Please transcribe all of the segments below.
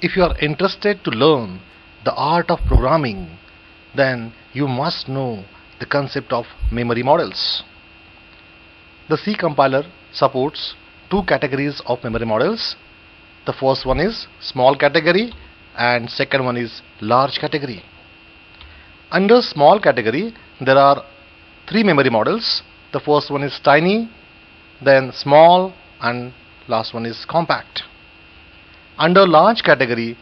If you are interested to learn the art of programming, then you must know the concept of memory models. The C compiler supports two categories of memory models. The first one is small category and second one is large category. Under small category there are three memory models. The first one is tiny, then small, and last one is compact. Under large category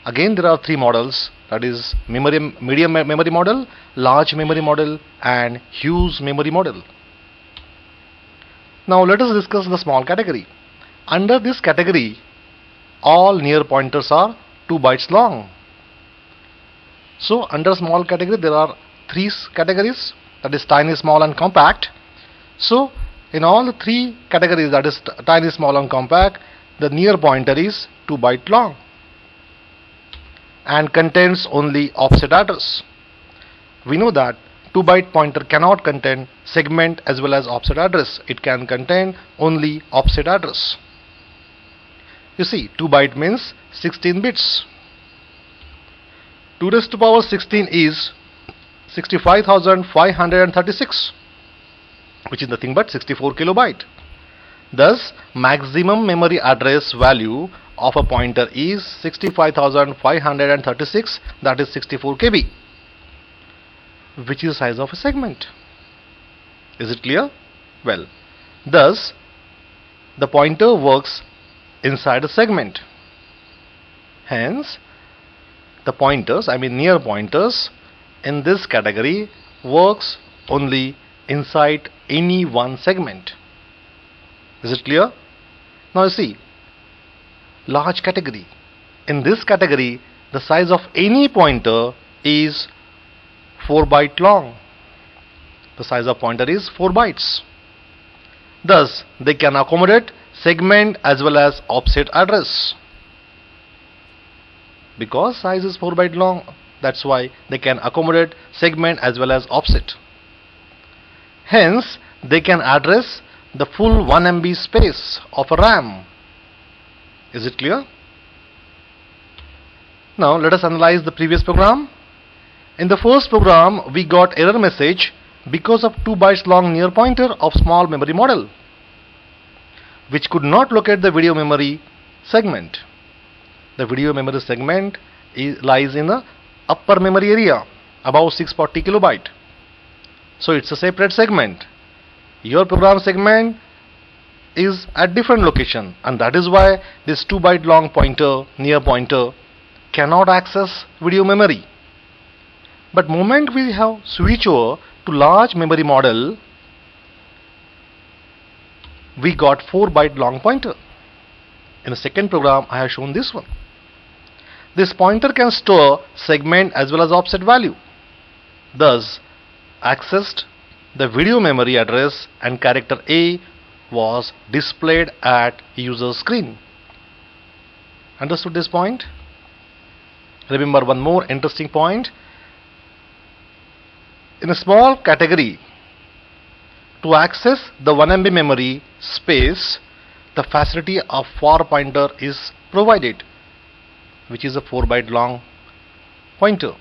again there are three models, that is medium memory model, large memory model, and huge memory model. Now let us discuss the small category. Under this category all near pointers are 2 bytes long. So under small category there are three categories, that is tiny, small, and compact. So in all the three categories, that is tiny, small, and compact, the near pointer is 2 byte long and contains only offset address. We know that 2 byte pointer cannot contain segment as well as offset address. It can contain only offset address. You see, 2 byte means 16 bits. 2 raised to power 16 is 65,536, which is nothing but 64 kilobyte. Thus, maximum memory address value of a pointer is 65,536, that is 64 KB, which is the size of a segment. Is it clear? Well, thus the pointer works inside a segment. Hence, the pointers, near pointers in this category works only inside any one segment. Is it clear? Now you see, large category. In this category, the size of any pointer is 4 byte long. The size of pointer is 4 bytes. Thus, they can accommodate segment as well as offset address. Because size is 4 byte long, that's why they can accommodate segment as well as offset. Hence, they can address the full 1 MB space of a RAM. Is it clear? Now let us analyze the previous program. In the first program we got error message because of 2 bytes long near pointer of small memory model, which could not locate the video memory segment. The video memory segment lies in the upper memory area above 640 kilobyte. So it's a separate segment. Your program segment is at different location, and that is why this 2 byte long pointer, near pointer, cannot access video memory. But moment we have switch over to large memory model, we got 4 byte long pointer. In the second program I have shown this one. This pointer can store segment as well as offset value. Thus, accessed the video memory address and character A was displayed at user screen. Understood this point? Remember one more interesting point. In a small category, to access the 1 MB memory space, the facility of far pointer is provided, which is a 4 byte long pointer.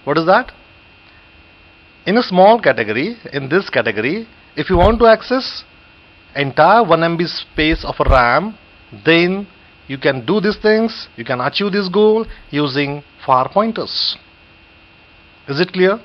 What is that? In a small category, in this category, if you want to access entire 1 MB space of a RAM, then you can do these things, you can achieve this goal using far pointers. Is it clear?